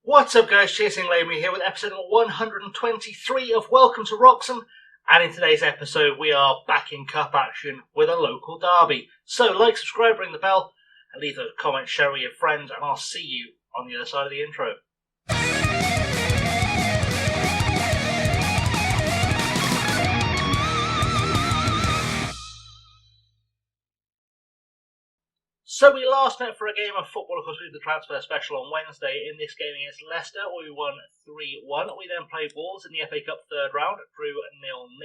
What's up guys, Chasing Lamey here with episode 123 of Welcome to Wroxham, and in today's episode we are back in cup action with a local derby. So like, subscribe, ring the bell, and leave a comment, share with your friends, and I'll see you on the other side of the intro. So we last met for a game of football, of course, we did the transfer special on Wednesday. In this game against Leicester, we won 3-1. We then played Wolves in the FA Cup third round, drew 0-0.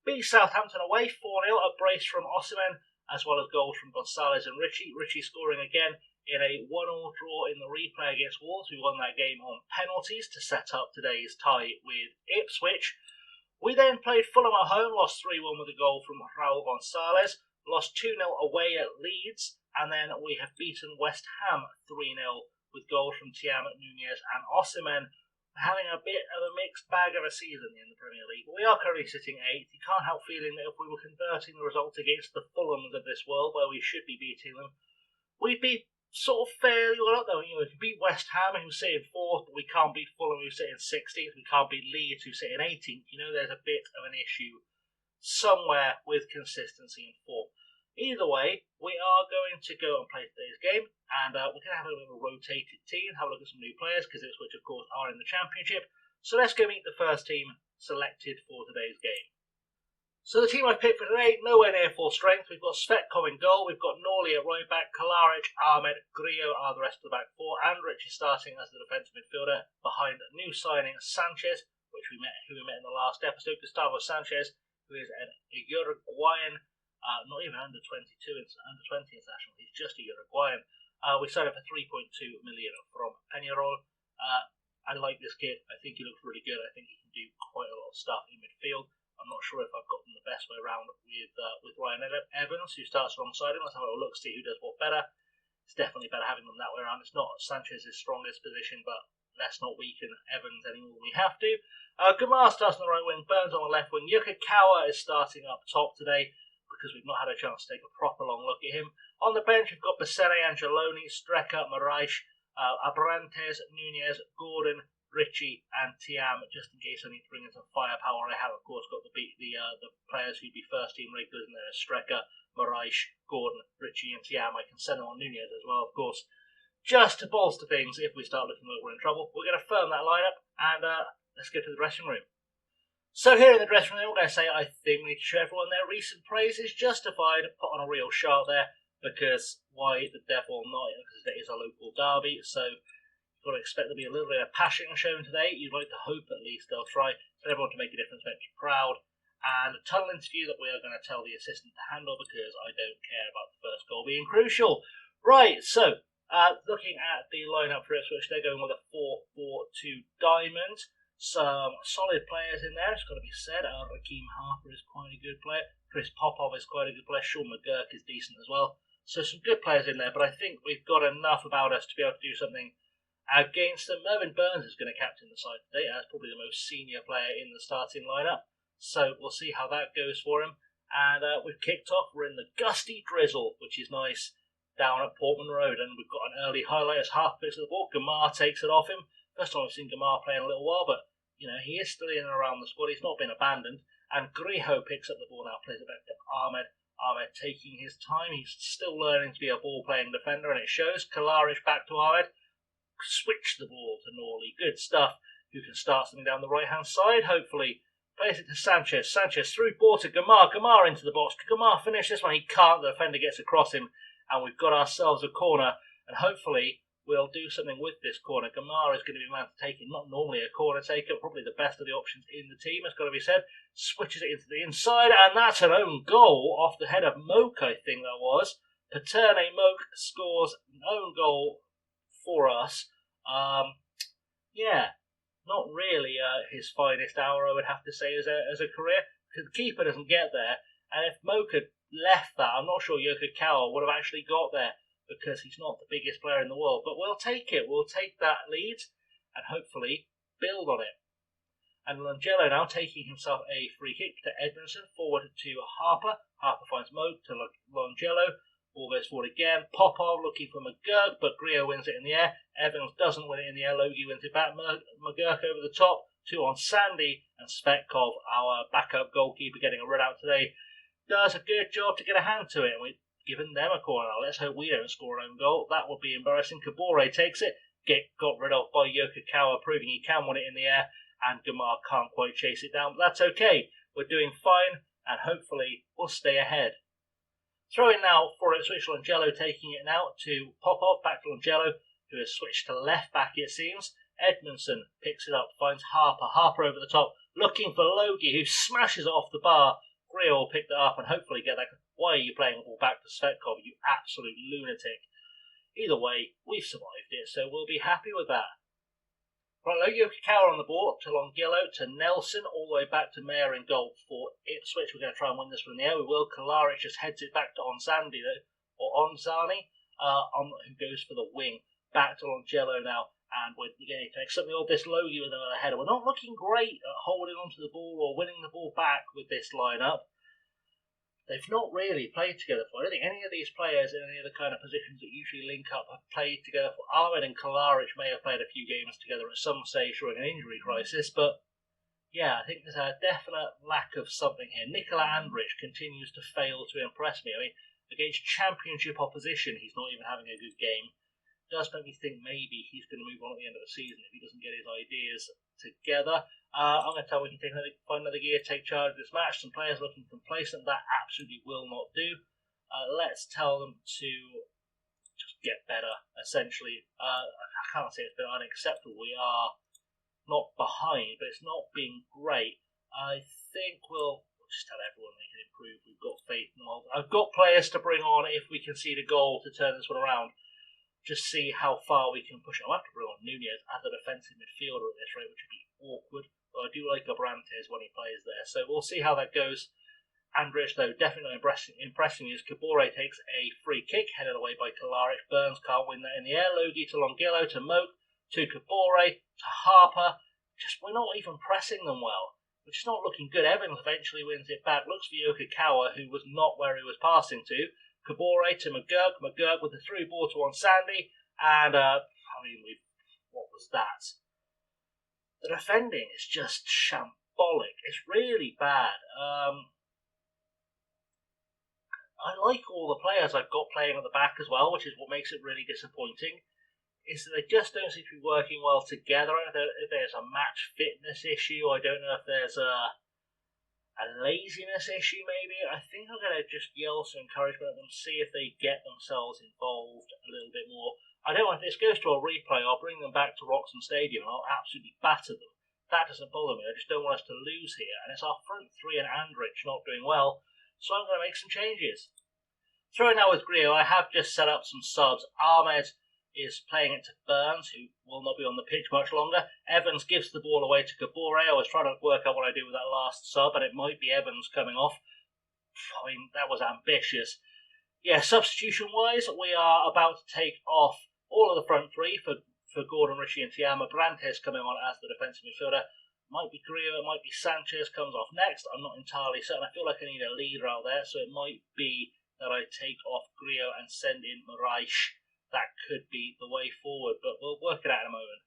Beat Southampton away 4-0, a brace from Yachtsmen, as well as goals from Gonzalez and Ritchie. Ritchie scoring again in a 1-1 draw in the replay against Wolves. We won that game on penalties to set up today's tie with Ipswich. We then played Fulham at home, lost 3-1 with a goal from Raul Gonzalez, lost 2-0 away at Leeds, and then we have beaten West Ham 3-0 with goals from Thiam, Nunez and Osimhen, having a bit of a mixed bag of a season in the Premier League. But we are currently sitting 8th. You can't help feeling that if we were converting the results against the Fulhams of this world, where we should be beating them, we'd be sort of fairly well up there. You know, if we beat West Ham, who sit in 4th, but we can't beat Fulham, who sit in 16th, we can't beat Leeds, who sit in 18th. You know, there's a bit of an issue somewhere with consistency and form. Either way, we are going to go and play today's game, and we're going to have a little rotated team, have a look at some new players, because Ipswich, of course, are in the Championship. So let's go meet the first team selected for today's game. So the team I picked for today, nowhere near full strength. We've got Svetkov in goal, we've got Norley at right back, Kalaric, Ahmed, Grillo are the rest of the back four, and Ritchie starting as the defensive midfielder behind new signing Sanchez, who we met in the last episode. Gustavo Sanchez, who is a Uruguayan. Not even under 20 international, he's just a Uruguayan. We signed him for 3.2 million from Peñarol. I like this kid, I think he looks really good. I think he can do quite a lot of stuff in midfield. I'm not sure if I've got them the best way around with Ryan Evans, who starts alongside him. Let's have a look, see who does what better. It's definitely better having them that way around. It's not Sanchez's strongest position, but let's not weaken Evans anymore than we have to. Gumar starts on the right wing, Burns on the left wing. Yachtsmen is starting up top today, because we've not had a chance to take a proper long look at him. On the bench, we've got Bassere, Angeloni, Strecker, Moraes, Abrantes, Nunez, Gordon, Ritchie, and Thiam, just in case I need to bring in some firepower. I have, of course, got the players who'd be first team regulars in there: Strecker, Moraes, Gordon, Ritchie, and Thiam. I can send them on Nunez as well, of course, just to bolster things if we start looking like we're in trouble. We're going to firm that lineup, and let's go to the dressing room. So here in the dressing room, we're going to say I think we need to show everyone their recent praise is justified. Put on a real shout there, because why the devil not? Because it is a local derby, so you've got to expect there'll be a little bit of passion shown today. You'd like to hope at least they'll try for everyone to make a difference, make you proud. And a tunnel interview that we are going to tell the assistant to handle, because I don't care about the first goal being crucial. Right, so looking at the lineup for Ipswich, they're going with a 4-4-2 diamond. Some solid players in there, it's got to be said. Raheem Harper is quite a good player. Chris Popov is quite a good player. Sean McGurk is decent as well. So some good players in there, but I think we've got enough about us to be able to do something against them. Mervyn Burns is going to captain the side today, as probably the most senior player in the starting lineup. So we'll see how that goes for him. And we've kicked off. We're in the gusty drizzle, which is nice, down at Portman Road. And we've got an early highlight as Harper picks up the ball. Gumar takes it off him. First time I've seen Gumar play in a little while, but you know, he is still in and around the squad. He's not been abandoned. And Grillo picks up the ball now, plays it back to Ahmed. Ahmed taking his time. He's still learning to be a ball-playing defender, and it shows. Kalaric back to Ahmed. Switch the ball to Norley. Good stuff. Who can start something down the right-hand side, hopefully. Plays it to Sanchez. Sanchez through ball to Gumar. Gumar into the box. Can Gumar finish this one? He can't. The defender gets across him. And we've got ourselves a corner. And hopefully we'll do something with this corner. Gumar is going to be man to take it. Not normally a corner taker, probably the best of the options in the team, it's got to be said. Switches it into the inside, and that's an own goal off the head of Moke, I think that was. Paterne Moke scores an own goal for us. Yeah, not really his finest hour, I would have to say, as a career, because the keeper doesn't get there. And if Moke had left that, I'm not sure Yachtsmen would have actually got there, because he's not the biggest player in the world. But we'll take it. We'll take that lead and hopefully build on it. And Longello now taking himself a free kick to Edmondson, forward to Harper. Harper finds Moke to Longello. Ball goes forward again. Popov looking for McGurk, but Griot wins it in the air. Evans doesn't win it in the air. Logie wins it back. McGurk over the top. 2 on Sandy. And Svetkov, our backup goalkeeper, getting a run out today, does a good job to get a hand to it. And we've given them a corner now. Let's hope we don't score an own goal. That would be embarrassing. Kabore takes it. Got rid of by Yokokawa, proving he can win it in the air. And Gamar can't quite chase it down. But that's okay. We're doing fine. And hopefully we'll stay ahead. Throwing now for Ipswich, Longello taking it now to Popov, back to Longello, who has switched to left back it seems. Edmondson picks it up, finds Harper. Harper over the top, looking for Logie, who smashes it off the bar. Griot will pick that up and hopefully get that. Why are you playing the ball back to Svetkov, you absolute lunatic? Either way, we've survived it, so we'll be happy with that. Right, Yokokawa on the ball, to Longillo, to Nelson, all the way back to Mayer in goal for Ipswich. We're going to try and win this from the air. We will. Kalaric just heads it back to Onzani, who goes for the wing. Back to Longillo now, and we're going to take something of this Logie with another header. We're not looking great at holding onto the ball or winning the ball back with this lineup. They've not really played together for. I don't think any of these players in any of the kind of positions that usually link up have played together for. Ahmed and Kalaric may have played a few games together at some stage during an injury crisis, but yeah, I think there's a definite lack of something here. Nikola Andrich continues to fail to impress me. I mean, against championship opposition, he's not even having a good game. It does make me think maybe he's going to move on at the end of the season if he doesn't get his ideas together. I'm going to tell we can find another gear, take charge of this match. Some players looking complacent, that absolutely will not do. Let's tell them to just get better, essentially. I can't say it's been unacceptable. We are not behind, but it's not been great. I think we'll just tell everyone they can improve. We've got faith in them. I've got players to bring on if we concede a goal to turn this one around. Just see how far we can push it. I'll have to bring on Nunez as a defensive midfielder at this rate, which would be awkward. But I do like Abrantes when he plays there. So we'll see how that goes. Andrich, though, definitely impressing as Kabore takes a free kick, headed away by Kalaric. Burns can't win that in the air. Logie to Longillo, to Moak, to Kabore, to Harper. We're not even pressing them well. We're just not looking good. Evans eventually wins it back. Looks for Yokokawa, who was not where he was passing to. Kabore to McGurk. McGurk with the through ball to Sandy. And, what was that? The defending is just shambolic. It's really bad. I like all the players I've got playing at the back as well, which is what makes it really disappointing. Is that they just don't seem to be working well together. I don't know if there's a match fitness issue. I don't know if there's a laziness issue, maybe. I think I'm going to just yell some encouragement at them, see if they get themselves involved a little bit more. I don't know if this goes to a replay. I'll bring them back to Wroxham Stadium and I'll absolutely batter them. That doesn't bother me. I just don't want us to lose here. And it's our front three and Andrich not doing well. So I'm going to make some changes. Throwing now with Griot, I have just set up some subs. Ahmed is playing it to Burns, who will not be on the pitch much longer. Evans gives the ball away to Kabore. I was trying to work out what I do with that last sub, and it might be Evans coming off. I mean, that was ambitious. Yeah, substitution-wise, we are about to take off all of the front three for Gordon, Ritchie and Tiama. Brantes coming on as the defensive midfielder. Might be Griot, might be Sanchez comes off next. I'm not entirely certain. I feel like I need a leader out there, so it might be that I take off Griot and send in Moraes. That could be the way forward, but we'll work it out in a moment.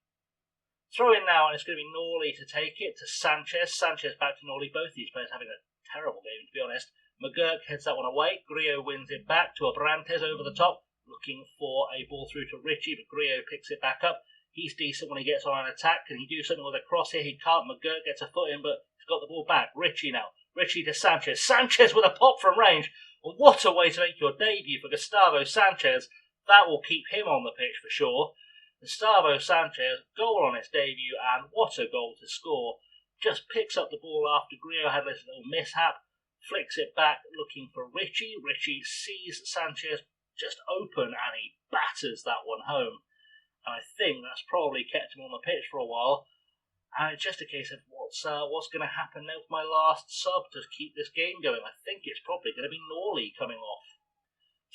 Throw in now, and it's going to be Norley to take it to Sanchez. Sanchez back to Norley. Both these players having a terrible game, to be honest. McGurk heads that one away. Griot wins it back to Abrantes over the top, looking for a ball through to Ritchie, but Griot picks it back up. He's decent when he gets on an attack. Can he do something with a cross here? He can't. McGurk gets a foot in, but he's got the ball back. Ritchie now. Ritchie to Sanchez. Sanchez with a pop from range. Well, what a way to make your debut for Gustavo Sanchez. That will keep him on the pitch for sure. Gustavo Sanchez, goal on his debut, and what a goal to score. Just picks up the ball after Griot had this little mishap, flicks it back looking for Ritchie. Ritchie sees Sanchez just open and he batters that one home. And I think that's probably kept him on the pitch for a while. And it's just a case of what's going to happen now with my last sub to keep this game going. I think it's probably going to be Norley coming off.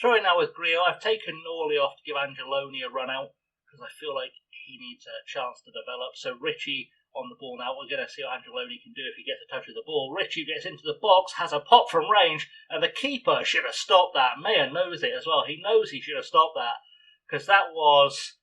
Throwing now with Griot, I've taken Norley off to give Angeloni a run out because I feel like he needs a chance to develop. So Ritchie on the ball now. We're going to see what Angeloni can do if he gets a touch of the ball. Ritchie gets into the box, has a pop from range, and the keeper should have stopped that. Mayer knows it as well. He knows he should have stopped that, because that was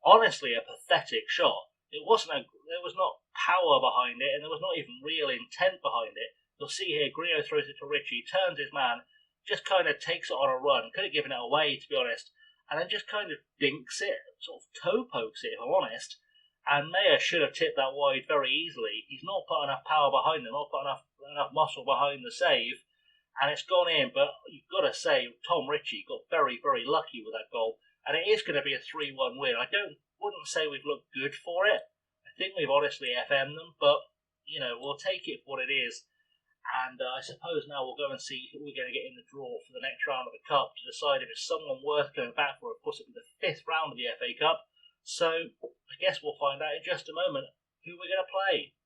honestly a pathetic shot. There was not power behind it, and there was not even real intent behind it. You'll see here, Grillo throws it to Ritchie, turns his man, just kind of takes it on a run. Could have given it away, to be honest, and then just kind of dinks it, sort of toe pokes it, if I'm honest. And Mayer should have tipped that wide very easily. He's not put enough power behind it, not put enough muscle behind the save, and it's gone in. But you've got to say, Tom Ritchie got very, very lucky with that goal, and it is going to be a 3-1 win. I wouldn't say we've looked good for it. I think we've honestly FM'd them, but we'll take it for what it is. And I suppose now we'll go and see who we're going to get in the draw for the next round of the Cup to decide if it's someone worth going back for. Of course, it'll be the 5th round of the FA Cup. So I guess we'll find out in just a moment who we're going to play.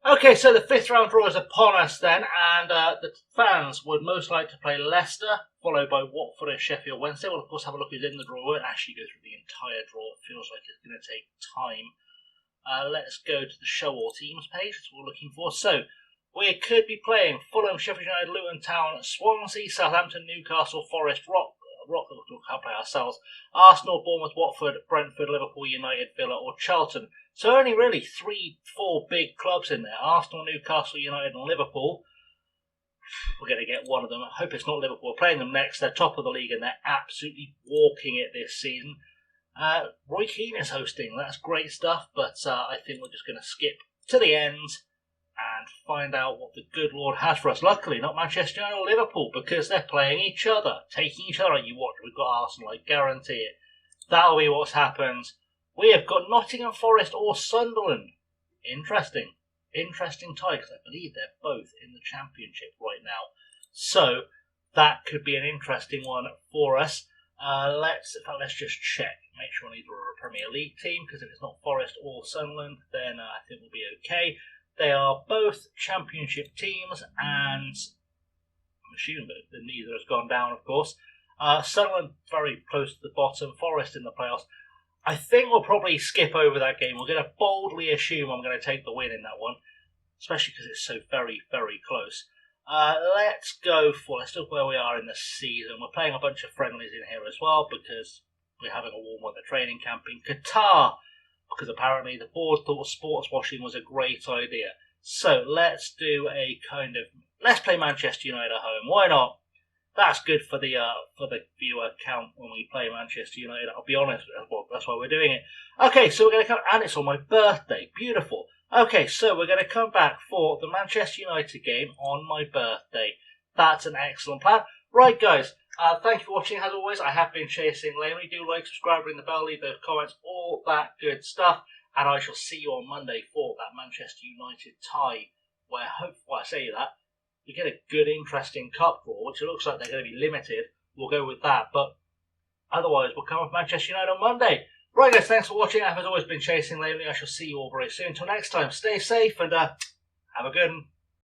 Okay, so the 5th round draw is upon us then, and the fans would most like to play Leicester, followed by Watford and Sheffield Wednesday. We'll of course have a look who's in the draw. We won't actually go through the entire draw. It feels like it's going to take time. Let's go to the show all teams page. That's what we're looking for. So we could be playing Fulham, Sheffield United, Luton Town, Swansea, Southampton, Newcastle, Forest, we'll play ourselves, Arsenal, Bournemouth, Watford, Brentford, Liverpool, United, Villa or Charlton. So only really 3-4 big clubs in there. Arsenal, Newcastle, United and Liverpool. We're going to get one of them. I hope it's not Liverpool. We're playing them next. They're top of the league and they're absolutely walking it this season. Roy Keane is hosting. That's great stuff, but I think we're just going to skip to the end and find out what the good Lord has for us. Luckily, not Manchester United or Liverpool, because they're playing each other, taking each other. You watch, we've got Arsenal, I guarantee it. That'll be what's happened. We have got Nottingham Forest or Sunderland. Interesting tie, because I believe they're both in the Championship right now. So that could be an interesting one for us. Let's just check. Make sure neither are a Premier League team, because if it's not Forest or Sunderland, then I think we'll be okay. They are both Championship teams, and I'm assuming that neither has gone down, of course. Sunderland very close to the bottom, Forest in the playoffs. I think we'll probably skip over that game. We're going to boldly assume I'm going to take the win in that one, especially because it's so very, very close. Let's look where we are in the season. We're playing a bunch of friendlies in here as well, because we're having a warm weather training camp in Qatar, because apparently the board thought sports washing was a great idea. So let's let's play Manchester United at home. Why not? That's good for the viewer count when we play Manchester United. I'll be honest, that's why we're doing it. Okay, so we're going to come, and it's on my birthday. Beautiful. Okay, so we're going to come back for the Manchester United game on my birthday. That's an excellent plan. Right, guys. Thank you for watching. As always, I have been chasing Laney. Do like, subscribe, ring the bell, leave those comments, all that good stuff. And I shall see you on Monday for that Manchester United tie, where I say that, we get a good, interesting cup draw, which it looks like they're going to be limited. We'll go with that. But otherwise, we'll come with Manchester United on Monday. Right, guys, thanks for watching. I have, as always, been chasing Laney. I shall see you all very soon. Until next time, stay safe and have a good one.